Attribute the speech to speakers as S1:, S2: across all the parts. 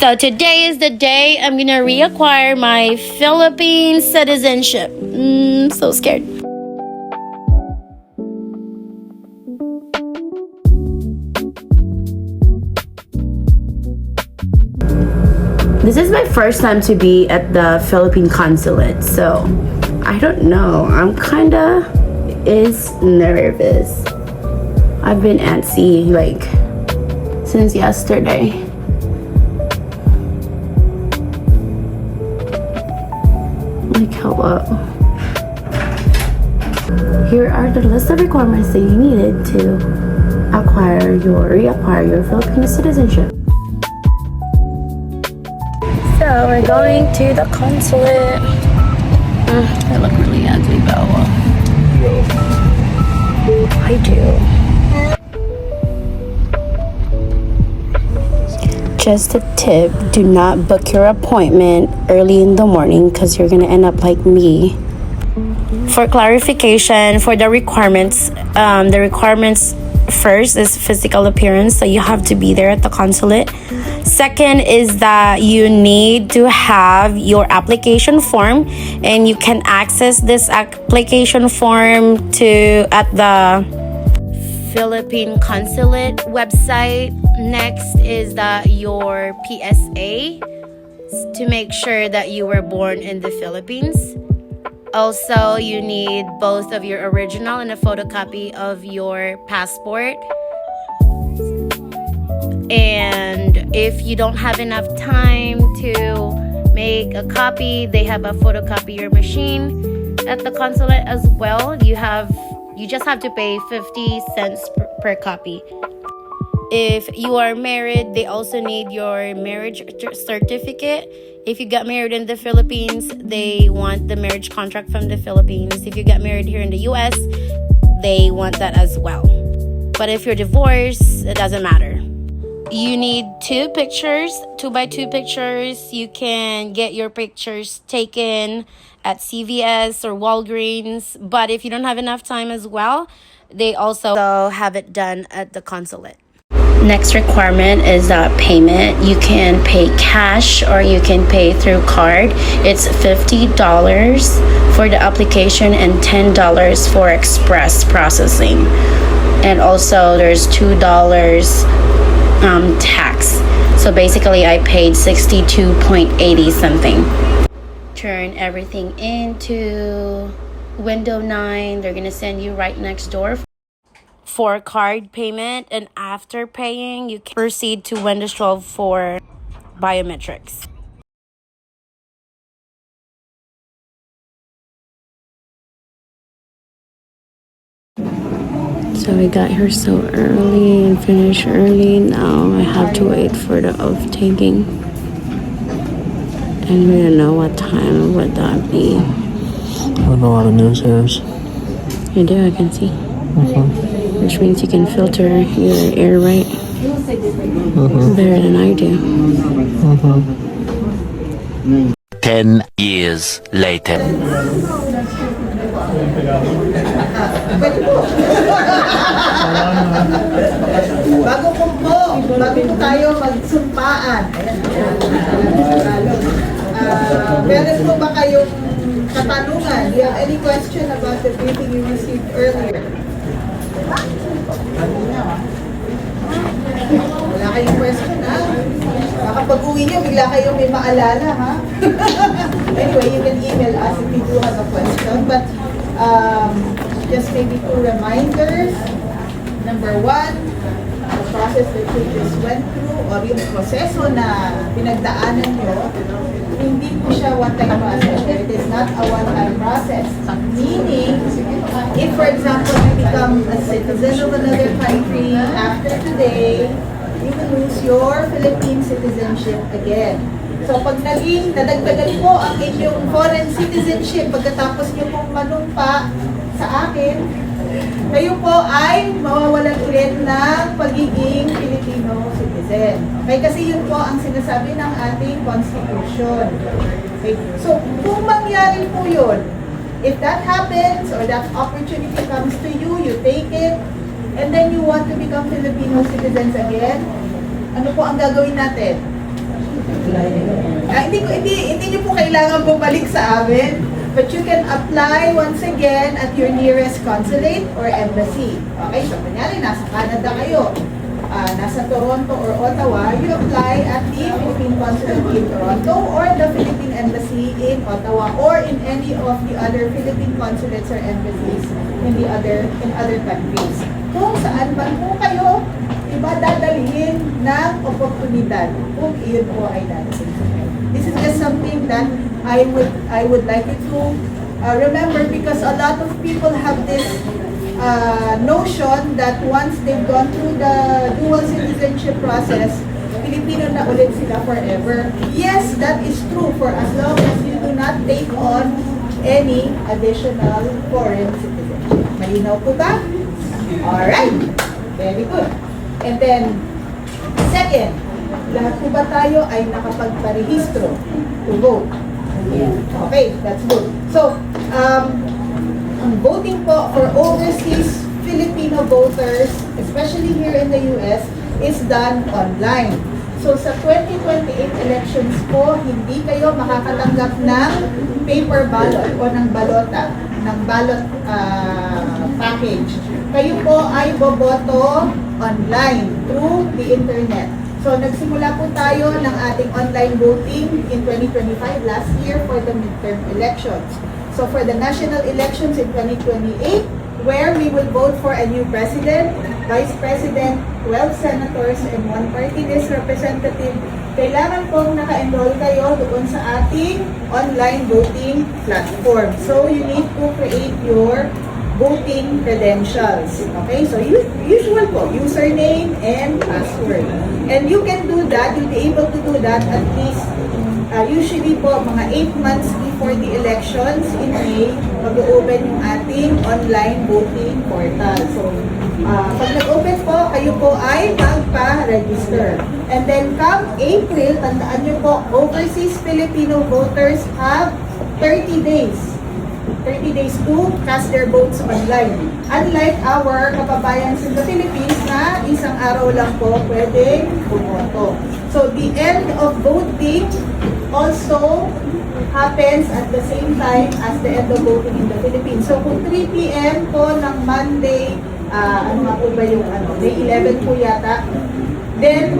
S1: So today is the day I'm gonna reacquire my Philippine citizenship. So scared. This is my first time to be at the Philippine consulate, so I don't know. I'm kinda nervous. I've been antsy like since yesterday. Like, hello. Here are the list of requirements that you needed to reacquire your Philippine citizenship. So we're going to the consulate. I look really ugly, Bella. I do. Just a tip, do not book your appointment early in the morning because you're gonna end up like me. For clarification, for the requirements first is physical appearance, so you have to be there at the consulate. Second is that you need to have your application form, and you can access this application form at the Philippine consulate website. Next is your PSA to make sure that you were born in the Philippines. Also, you need both of your original and a photocopy of your passport. And if you don't have enough time to make a copy, they have a photocopier machine at the consulate as well. You just have to pay 50 cents per copy. If you are married, they also need your marriage certificate. If you got married in the Philippines, they want the marriage contract from the Philippines. If you got married here in the US, they want that as well. But if you're divorced, it doesn't matter. You need 2 pictures, 2x2 pictures. You can get your pictures taken at CVS or Walgreens. But if you don't have enough time as well, they also have it done at the consulate. Next requirement is payment. You can pay cash or you can pay through card. It's $50 for the application and $10 for express processing. And also there's $2 tax. So basically I paid 62.80 something. Turn everything into window 9. They're gonna send you right next door for card payment, and after paying you can proceed to Windows 12 for biometrics. So we got here so early and finished early. Now I have to wait for the oath taking, and we don't know what time would that be.
S2: I don't know how the news airs.
S1: You do, I can see. Which means you can filter your air right better than I do.
S3: 10 years later.
S4: Bago po tayo magsumpaan. Meron po ba kayong katanungan? Do you have any question about the briefing you received earlier? Wala kayong question, ha? Baka pag-uwi nyo, bigla kayong may maalala, ha? Anyway, you can email us if you do have a question. But just maybe 2 reminders. Number 1, the process that you just went through or yung proseso na pinagdaanan nyo, hindi po siya one-time process. It is not a one-time process. Meaning, if for example, you become a citizen of another country after today, you will lose your Philippine citizenship again. So pag nadagdagan po ang inyong foreign citizenship pagkatapos nyo pong manumpa sa akin, kayo po ay mawawalan ulit ng pagiging Filipino citizen. Okay, kasi yun po ang sinasabi ng ating Constitution. Okay, so kung mangyari po yun, if that happens or that opportunity comes to you, you take it, and then you want to become Filipino citizens again, ano po ang gagawin natin? Hindi niyo po kailangan bumalik sa amin. But you can apply once again at your nearest consulate or embassy. Okay, so kunyari, nasa Canada kayo, nasa Toronto or Ottawa, you apply at the Philippine Consulate in Toronto or the Philippine Embassy in Ottawa or in any of the other Philippine consulates or embassies in other countries. Kung saan man po kayo, iba dadalhin ng oportunidad kung iyon po ay dadating sa inyo. This is just something that I would like you to remember, because a lot of people have this notion that once they've gone through the dual citizenship process, Filipino na ulit sila forever. Yes, that is true for as long as you do not take on any additional foreign citizenship. Malinaw po ba? Alright. Very good. And then, second, lahat po ba tayo ay nakapagparehistro to vote? Okay, that's good. So, ang voting po for overseas Filipino voters, especially here in the US, is done online. So, sa 2028 elections po, hindi kayo makakatanggap ng paper ballot o ng balota, ng ballot package. Kayo po ay boboto online through the internet. So, nagsimula po tayo ng ating online voting in 2025, last year, for the midterm elections. So, for the national elections in 2028, where we will vote for a new president, vice president, 12 senators, and 1 party list representative, kailangan pong naka-enroll kayo doon sa ating online voting platform. So, you need to create your voting credentials. Okay, so usual po, username and password. And you can do that, you'll be able to do that at least, usually po, mga 8 months before the elections in May, mag-open yung ating online voting portal. So, pag nag-open po, kayo po ay magpa-register. And then come April, tandaan nyo po, overseas Filipino voters have 30 days to cast their votes online. Unlike our kababayan in the Philippines na isang araw lang po pwede bumoto. So the end of voting also happens at the same time as the end of voting in the Philippines. So kung 3 p.m. po ng Monday, ano nga po ba yung May 11 po yata, then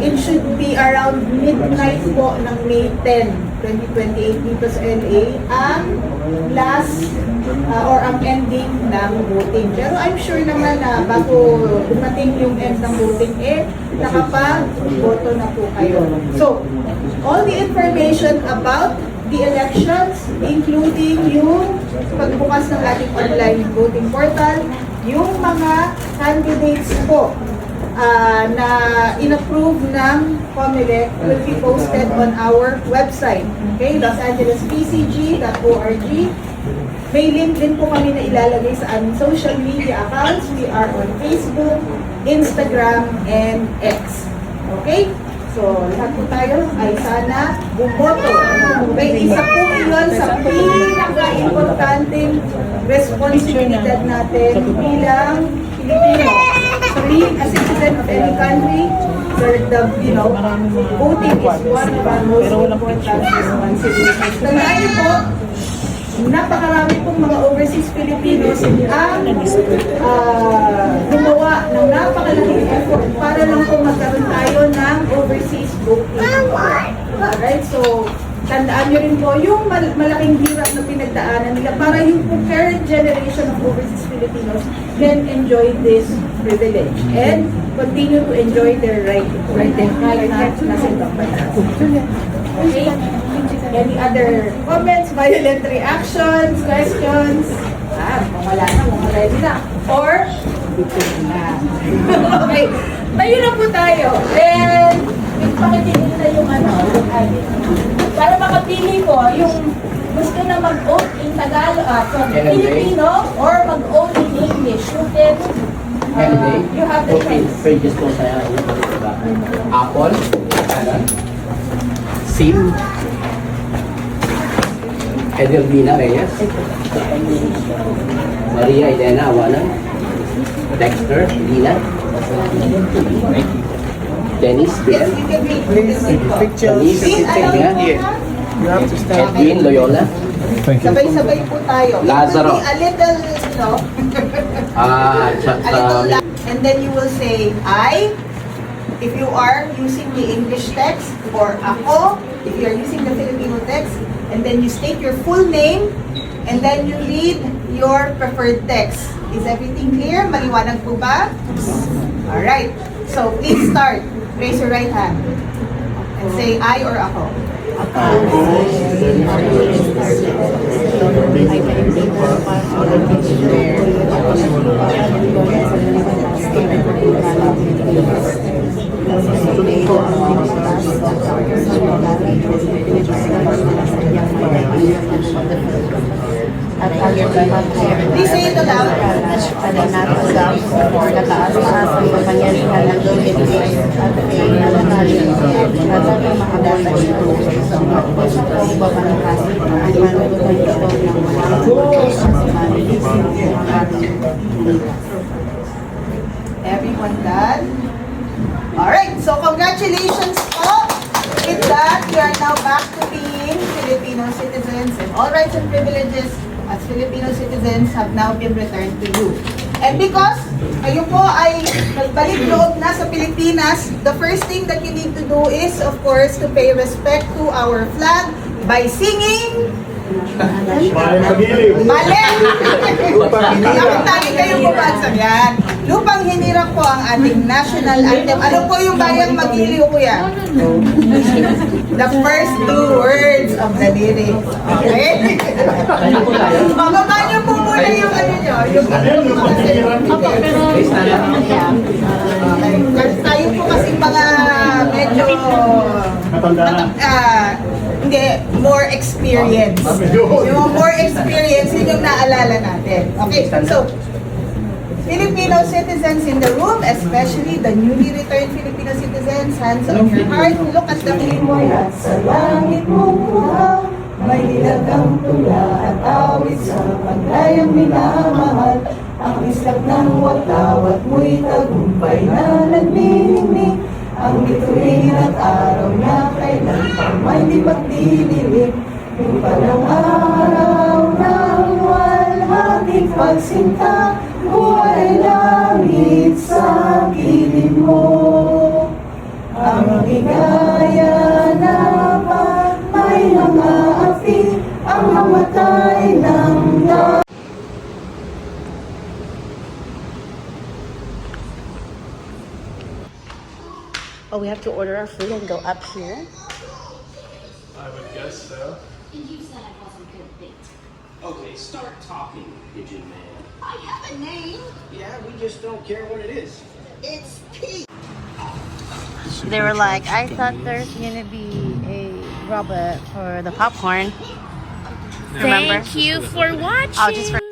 S4: it should be around midnight po ng May 10, 2028 dito sa LA ang last or ang ending ng voting. Pero I'm sure naman na bago dumating yung end ng voting, nakapag-voto na po kayo. So, all the information about the elections, including yung pagbukas ng ating online voting portal, yung mga candidates po na in-approve ng COMELEC will be posted on our website. Okay, losangelespcg.org. May link din po kami na ilalagay sa aming social media accounts. We are on Facebook, Instagram, and X. Okay? So, lahat po tayo ay sana bumoto. Okay, isa po iyon sa pinaka-importanting responsibilidad natin bilang Pilipino. So, being a citizen of any country, voting is one of our most important responsibilities. Tandaan niyo po, napakarami pong mga overseas Filipinos ang gumawa ng napakalaking effort para lang po magkaroon tayo ng overseas voting. Alright, so tandaan nyo rin po yung malaking hirap na pinagdaanan nila para yung current generation of overseas Filipinos can enjoy this privilege and continue to enjoy their right kahit na nasa ibang bansa. Okay? Any other comments, violent reactions, questions? Kung wala na. Or, okay. Tayo na po tayo. And, pakitingin na yung yung ating. Para makapili po, yung gusto na mag-oath in Tagalog, Filipino, or mag-oath in English. You have the choice.
S5: Pages po sa Apple, Sim, Edelvina Reyes, Maria Elena Awalan, Dexter, Lina, Dennis,
S4: Yes,
S5: Ben,
S4: you can read. Please take pictures. Please, ano
S5: Yeah.
S4: ha?
S2: You have to stand.
S5: Edwin Loyola,
S2: Thank you.
S4: Sabay-sabay po tayo.
S5: Lazaro.
S4: It will be a little, a little and then you will say I if you are using the English text, or ako if you are using the Filipino text, and then you state your full name and then you read your preferred text. Is everything clear? Maliwanag po ba? Alright. So please start. Raise your right hand and say I or ako. Please say it aloud. Everyone done? Alright, so congratulations po. With that, you are now back to being Filipino citizens, and all rights and privileges as Filipino citizens have now been returned to you. And because kayo po ay nagbalik loob na sa Pilipinas, the first thing that you need to do is, of course, to pay respect to our flag by singing Mali! Dapat lagi kayong bumagsag yan. Lupang Hinirang po ang ating national anthem. Ano po yung bayang mag-iliw, kuya? The first two words of the lyrics. Okay? Mababa niyo po muna yung ano nyo. Yung kasi tayo po kasi mga medyo hindi, more experience. Yung more experience, yun yung naalala natin. Okay, so, Filipino citizens in the room, especially the newly returned Filipino citizens, hands on your heart, look at the clipboard.
S6: Sa langit mong puhaw, may nilagang tula at awit sa paglayang minamahal. Ang islap ng watawat mo'y tagumpay na nagniningning. Ang bituin at araw na kailan pa may di magdidilim. Yung palang araw ng walhating pagsinta, buhay langit sa gilid mo. Ang ligaya na pag may nangaapi, ang mamatay ng dahil.
S1: Oh, we have to order our food and go up here?
S2: I would guess so.
S5: Okay, start talking, Pigeon Man.
S6: I have a name.
S5: Yeah, we just don't care what it is.
S6: It's Pete.
S1: They were like, I thought there's gonna be a robot for the popcorn. Remember?
S7: Thank you for watching.
S1: Oh, just for